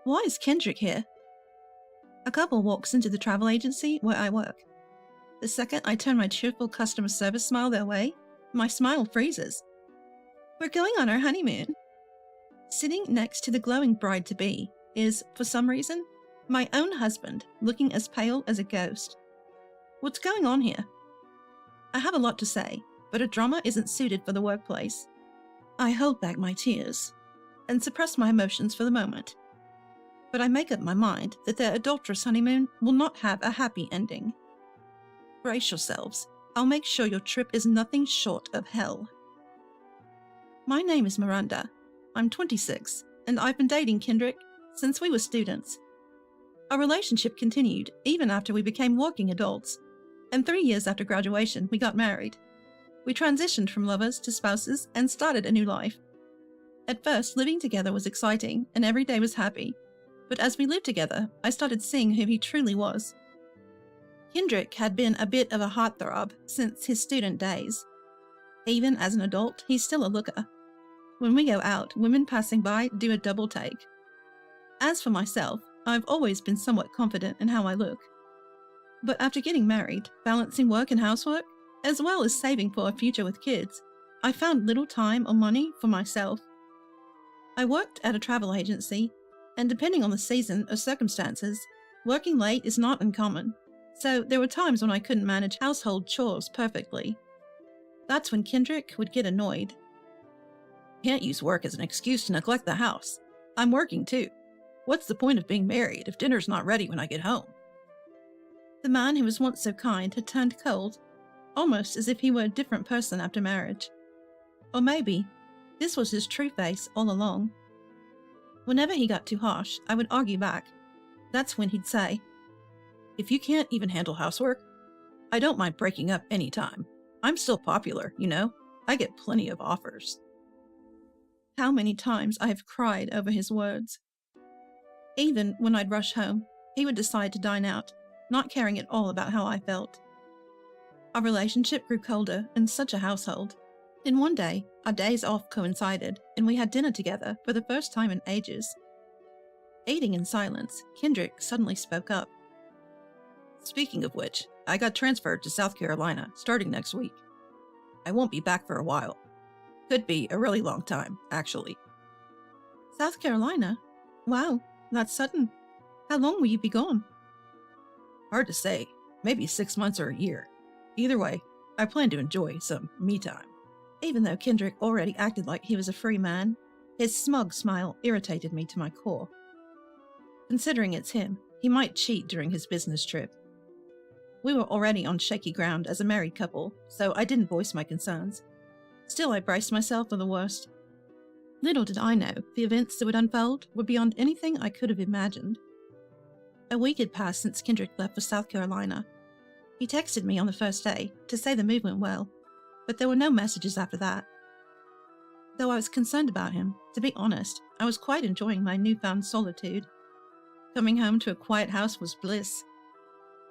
Why is Kendrick here? A couple walks into the travel agency where I work. The second I turn my cheerful customer service smile their way, my smile freezes. We're going on our honeymoon. Sitting next to the glowing bride-to-be is, for some reason, my own husband, looking as pale as a ghost. What's going on here? I have a lot to say, but a drama isn't suited for the workplace. I hold back my tears and suppress my emotions for the moment. But I make up my mind that their adulterous honeymoon will not have a happy ending. Brace yourselves. I'll make sure your trip is nothing short of hell. My name is Miranda. I'm 26, and I've been dating Kendrick since we were students. Our relationship continued even after we became working adults, and 3 years after graduation, we got married. We transitioned from lovers to spouses and started a new life. At first, living together was exciting, and every day was happy. But as we lived together, I started seeing who he truly was. Kendrick had been a bit of a heartthrob since his student days. Even as an adult, he's still a looker. When we go out, women passing by do a double take. As for myself, I've always been somewhat confident in how I look. But after getting married, balancing work and housework, as well as saving for a future with kids, I found little time or money for myself. I worked at a travel agency, and depending on the season or circumstances, working late is not uncommon, so there were times when I couldn't manage household chores perfectly. That's when Kendrick would get annoyed. Can't use work as an excuse to neglect the house. I'm working too. What's the point of being married if dinner's not ready when I get home? The man who was once so kind had turned cold, almost as if he were a different person after marriage. Or maybe this was his true face all along. Whenever he got too harsh, I would argue back. That's when he'd say, "If you can't even handle housework, I don't mind breaking up any time. I'm still popular, you know? I get plenty of offers." How many times I have cried over his words. Even when I'd rush home, he would decide to dine out, not caring at all about how I felt. Our relationship grew colder in such a household. Then one day, our days off coincided, and we had dinner together for the first time in ages. Eating in silence, Kendrick suddenly spoke up. "Speaking of which, I got transferred to South Carolina starting next week. I won't be back for a while. Could be a really long time, actually." South Carolina? Wow, that's sudden. How long will you be gone? Hard to say. Maybe 6 months or a year. Either way, I plan to enjoy some me time. Even though Kendrick already acted like he was a free man, his smug smile irritated me to my core. Considering it's him, he might cheat during his business trip. We were already on shaky ground as a married couple, so I didn't voice my concerns. Still, I braced myself for the worst. Little did I know the events that would unfold were beyond anything I could have imagined. A week had passed since Kendrick left for South Carolina. He texted me on the first day to say the move went well, but there were no messages after that. Though I was concerned about him, to be honest, I was quite enjoying my newfound solitude. Coming home to a quiet house was bliss.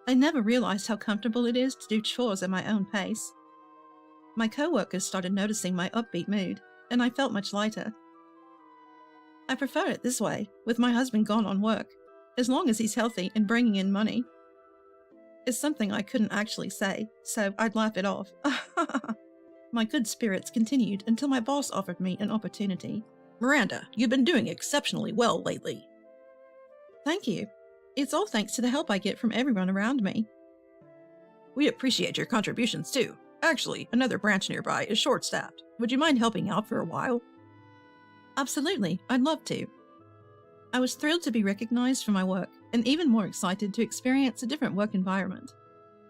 I never realized how comfortable it is to do chores at my own pace. My co-workers started noticing my upbeat mood, and I felt much lighter. I prefer it this way, with my husband gone on work, as long as he's healthy and bringing in money. It's something I couldn't actually say, so I'd laugh it off. My good spirits continued until my boss offered me an opportunity. "Miranda, you've been doing exceptionally well lately." Thank you. It's all thanks to the help I get from everyone around me. "We appreciate your contributions too. Actually, another branch nearby is short-staffed. Would you mind helping out for a while?" Absolutely, I'd love to. I was thrilled to be recognized for my work, and even more excited to experience a different work environment.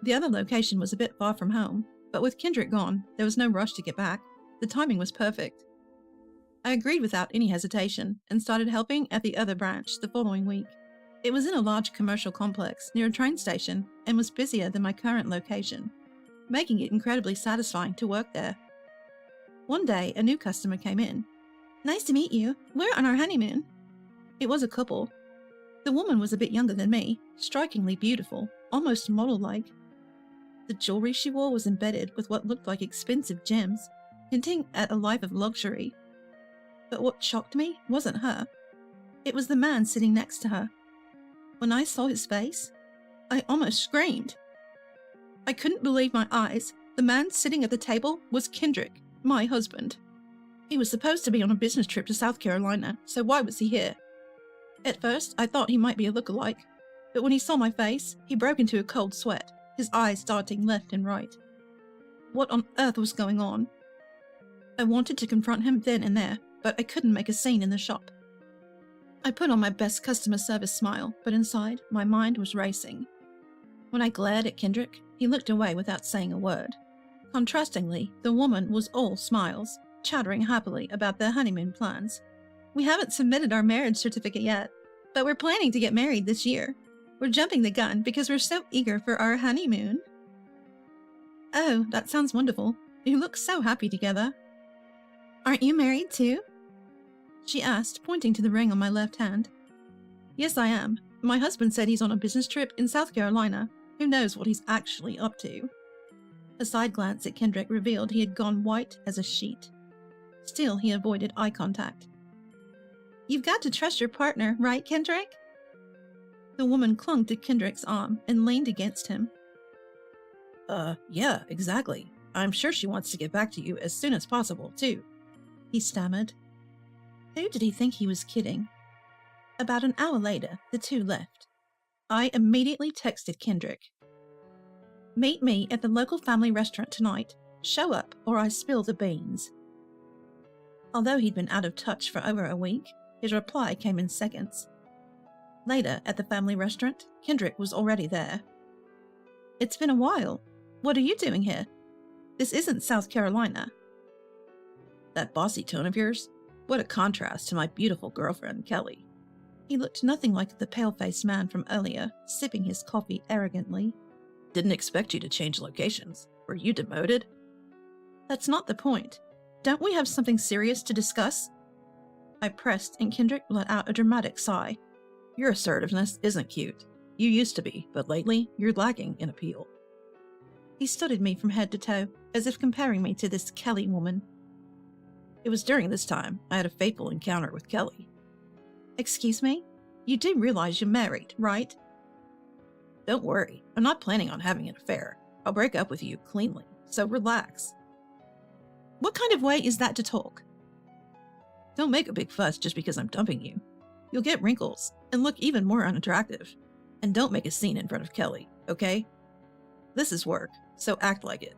The other location was a bit far from home, but with Kendrick gone, there was no rush to get back. The timing was perfect. I agreed without any hesitation, and started helping at the other branch the following week. It was in a large commercial complex near a train station, and was busier than my current location, making it incredibly satisfying to work there. One day, a new customer came in. "Nice to meet you. We're on our honeymoon." It was a couple. The woman was a bit younger than me, strikingly beautiful, almost model-like. The jewelry she wore was embedded with what looked like expensive gems, hinting at a life of luxury. But what shocked me wasn't her. It was the man sitting next to her. When I saw his face, I almost screamed. I couldn't believe my eyes. The man sitting at the table was Kendrick, my husband. He was supposed to be on a business trip to South Carolina, so why was he here? At first, I thought he might be a lookalike, but when he saw my face, he broke into a cold sweat, his eyes darting left and right. What on earth was going on? I wanted to confront him then and there, but I couldn't make a scene in the shop. I put on my best customer service smile, but inside, my mind was racing. When I glared at Kendrick, he looked away without saying a word. Contrastingly, the woman was all smiles, chattering happily about their honeymoon plans. We haven't submitted our marriage certificate yet, but we're planning to get married this year. We're jumping the gun because we're so eager for our honeymoon. Oh, that sounds wonderful. You look so happy together. Aren't you married too? She asked, pointing to the ring on my left hand. Yes, I am. My husband said he's on a business trip in South Carolina. Who knows what he's actually up to? A side glance at Kendrick revealed he had gone white as a sheet. Still, he avoided eye contact. You've got to trust your partner, right, Kendrick? The woman clung to Kendrick's arm and leaned against him. Yeah, exactly. I'm sure she wants to get back to you as soon as possible, too. He stammered. Who did he think he was kidding? About an hour later, the two left. I immediately texted Kendrick. Meet me at the local family restaurant tonight. Show up or I spill the beans. Although he'd been out of touch for over a week, his reply came in seconds. Later, at the family restaurant, Kendrick was already there. It's been a while. What are you doing here? This isn't South Carolina. That bossy tone of yours? What a contrast to my beautiful girlfriend, Kelly. He looked nothing like the pale-faced man from earlier, sipping his coffee arrogantly. Didn't expect you to change locations. Were you demoted? That's not the point. Don't we have something serious to discuss? I pressed, and Kendrick let out a dramatic sigh. Your assertiveness isn't cute. You used to be, but lately, you're lacking in appeal. He studied me from head to toe, as if comparing me to this Kelly woman. It was during this time I had a fateful encounter with Kelly. Excuse me? You do realize you're married, right? Don't worry, I'm not planning on having an affair. I'll break up with you cleanly, so relax. What kind of way is that to talk? Don't make a big fuss just because I'm dumping you. You'll get wrinkles and look even more unattractive. And don't make a scene in front of Kelly, okay? This is work, so act like it.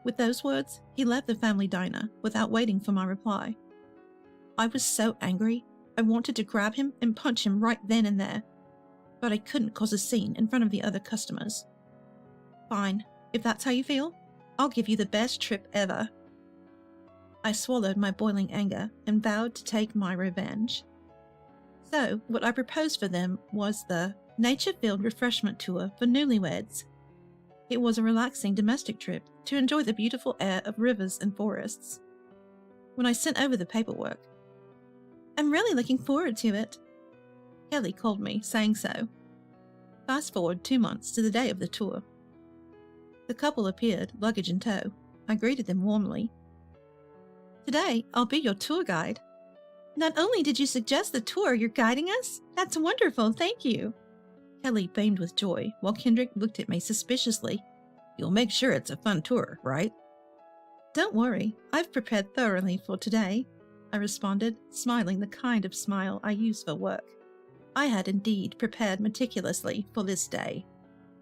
With those words, he left the family diner without waiting for my reply. I was so angry, I wanted to grab him and punch him right then and there, but I couldn't cause a scene in front of the other customers. Fine, if that's how you feel, I'll give you the best trip ever. I swallowed my boiling anger and vowed to take my revenge. So, what I proposed for them was the nature-filled refreshment tour for newlyweds. It was a relaxing domestic trip to enjoy the beautiful air of rivers and forests. When I sent over the paperwork, I'm really looking forward to it. Kelly called me, saying so. Fast forward 2 months to the day of the tour. The couple appeared, luggage in tow. I greeted them warmly. Today, I'll be your tour guide. Not only did you suggest the tour, you're guiding us? That's wonderful, thank you. Kelly beamed with joy, while Kendrick looked at me suspiciously. You'll make sure it's a fun tour, right? Don't worry, I've prepared thoroughly for today, I responded, smiling the kind of smile I use for work. I had indeed prepared meticulously for this day.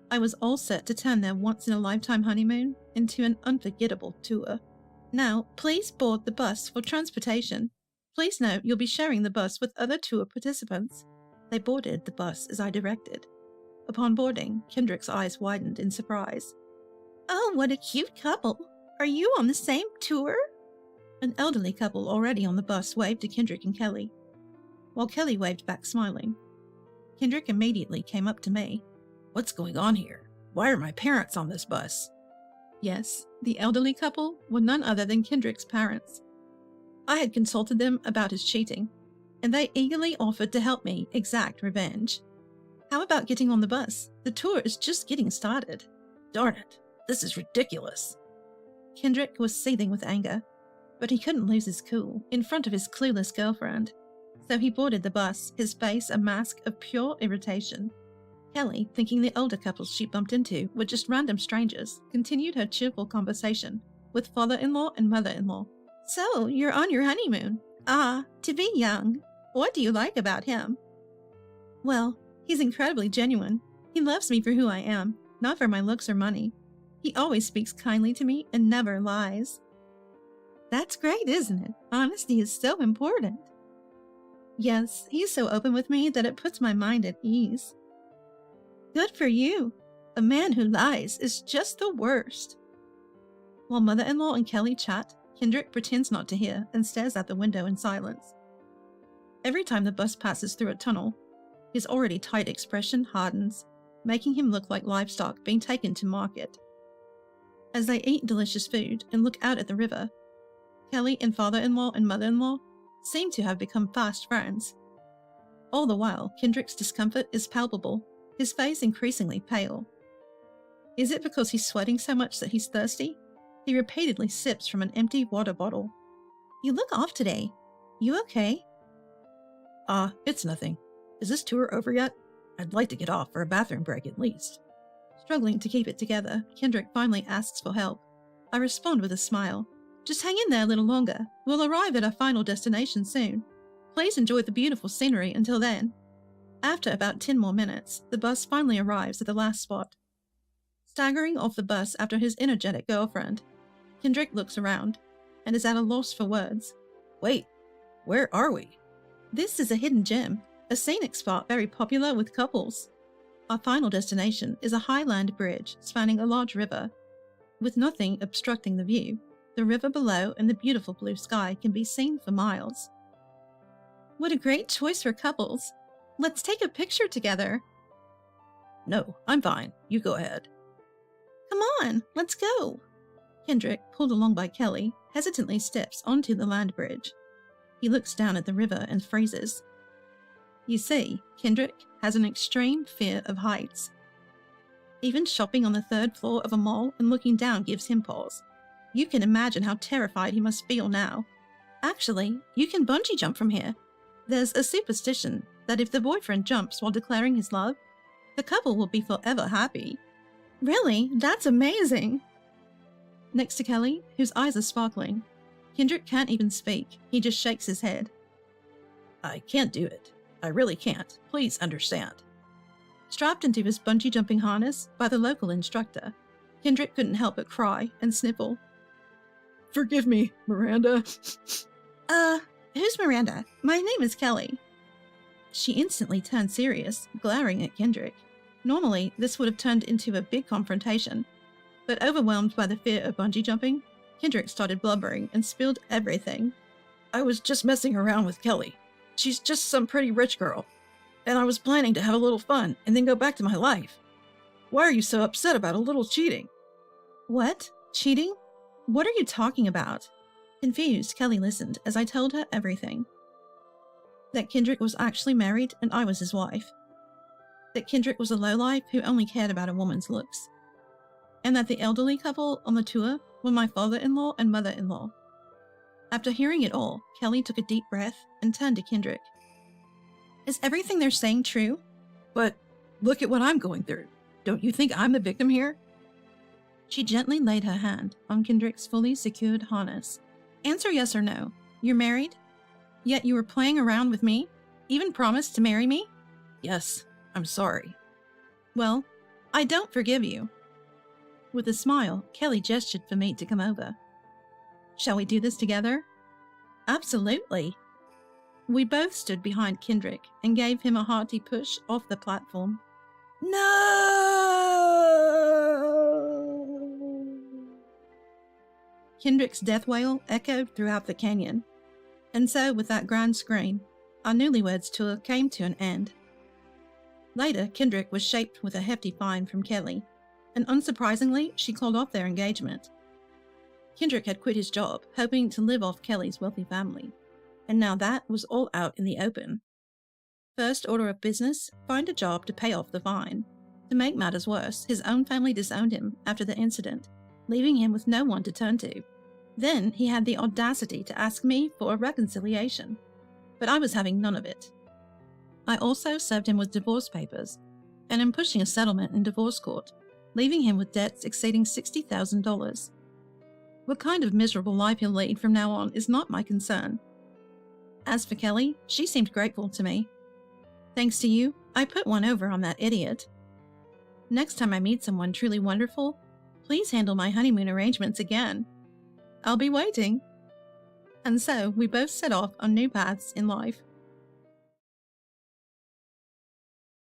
I was all set to turn their once-in-a-lifetime honeymoon into an unforgettable tour. Now, please board the bus for transportation. Please note you'll be sharing the bus with other tour participants. They boarded the bus as I directed. Upon boarding, Kendrick's eyes widened in surprise. Oh, what a cute couple! Are you on the same tour? An elderly couple already on the bus waved to Kendrick and Kelly, while Kelly waved back smiling. Kendrick immediately came up to me. What's going on here? Why are my parents on this bus? Yes, the elderly couple were none other than Kendrick's parents. I had consulted them about his cheating, and they eagerly offered to help me exact revenge. How about getting on the bus? The tour is just getting started. Darn it, this is ridiculous. Kendrick was seething with anger, but he couldn't lose his cool in front of his clueless girlfriend, though he boarded the bus, his face a mask of pure irritation. Kelly, thinking the older couples she bumped into were just random strangers, continued her cheerful conversation with father-in-law and mother-in-law. So, you're on your honeymoon? Ah, to be young. What do you like about him? Well, he's incredibly genuine. He loves me for who I am, not for my looks or money. He always speaks kindly to me and never lies. That's great, isn't it? Honesty is so important. Yes, he's so open with me that it puts my mind at ease. Good for you. A man who lies is just the worst. While mother-in-law and Kelly chat, Kendrick pretends not to hear and stares out the window in silence. Every time the bus passes through a tunnel, his already tight expression hardens, making him look like livestock being taken to market. As they eat delicious food and look out at the river, Kelly and father-in-law and mother-in-law seem to have become fast friends. All the while, Kendrick's discomfort is palpable, his face increasingly pale. Is it because he's sweating so much that he's thirsty? He repeatedly sips from an empty water bottle. You look off today. You okay? It's nothing. Is this tour over yet? I'd like to get off for a bathroom break at least. Struggling to keep it together, Kendrick finally asks for help. I respond with a smile. Just hang in there a little longer. We'll arrive at our final destination soon. Please enjoy the beautiful scenery until then. After about 10 more minutes, the bus finally arrives at the last spot. Staggering off the bus after his energetic girlfriend, Kendrick looks around and is at a loss for words. Wait, where are we? This is a hidden gem, a scenic spot very popular with couples. Our final destination is a highland bridge spanning a large river. With nothing obstructing the view, the river below and the beautiful blue sky can be seen for miles. What a great choice for couples. Let's take a picture together. No, I'm fine. You go ahead. Come on, let's go. Kendrick, pulled along by Kelly, hesitantly steps onto the land bridge. He looks down at the river and freezes. You see, Kendrick has an extreme fear of heights. Even shopping on the 3rd floor of a mall and looking down gives him pause. You can imagine how terrified he must feel now. Actually, you can bungee jump from here. There's a superstition that if the boyfriend jumps while declaring his love, the couple will be forever happy. Really? That's amazing! Next to Kelly, whose eyes are sparkling, Kendrick can't even speak. He just shakes his head. I can't do it. I really can't. Please understand. Strapped into his bungee jumping harness by the local instructor, Kendrick couldn't help but cry and sniffle. Forgive me, Miranda. Who's Miranda? My name is Kelly. She instantly turned serious, glaring at Kendrick. Normally, this would have turned into a big confrontation, but overwhelmed by the fear of bungee jumping, Kendrick started blubbering and spilled everything. I was just messing around with Kelly. She's just some pretty rich girl. And I was planning to have a little fun and then go back to my life. Why are you so upset about a little cheating? What? Cheating? What are you talking about? Confused, Kelly listened as I told her everything. That Kendrick was actually married and I was his wife. That Kendrick was a lowlife who only cared about a woman's looks. And that the elderly couple on the tour were my father-in-law and mother-in-law. After hearing it all, Kelly took a deep breath and turned to Kendrick. Is everything they're saying true? But look at what I'm going through. Don't you think I'm the victim here? She gently laid her hand on Kendrick's fully secured harness. Answer yes or no. You're married? Yet you were playing around with me? Even promised to marry me? Yes, I'm sorry. Well, I don't forgive you. With a smile, Kelly gestured for me to come over. Shall we do this together? Absolutely. We both stood behind Kendrick and gave him a hearty push off the platform. No! Kendrick's death wail echoed throughout the canyon. And so, with that grand scream, our newlyweds tour came to an end. Later, Kendrick was shaped with a hefty fine from Kelly, and unsurprisingly, she called off their engagement. Kendrick had quit his job, hoping to live off Kelly's wealthy family, and now that was all out in the open. First order of business, find a job to pay off the fine. To make matters worse, his own family disowned him after the incident, leaving him with no one to turn to. Then he had the audacity to ask me for a reconciliation. but I was having none of it. I also served him with divorce papers, and am pushing a settlement in divorce court, leaving him with debts exceeding $60,000. What kind of miserable life he'll lead from now on is not my concern. As for Kelly, she seemed grateful to me. Thanks to you, I put one over on that idiot. Next time I meet someone truly wonderful, please handle my honeymoon arrangements again. I'll be waiting. And so we both set off on new paths in life.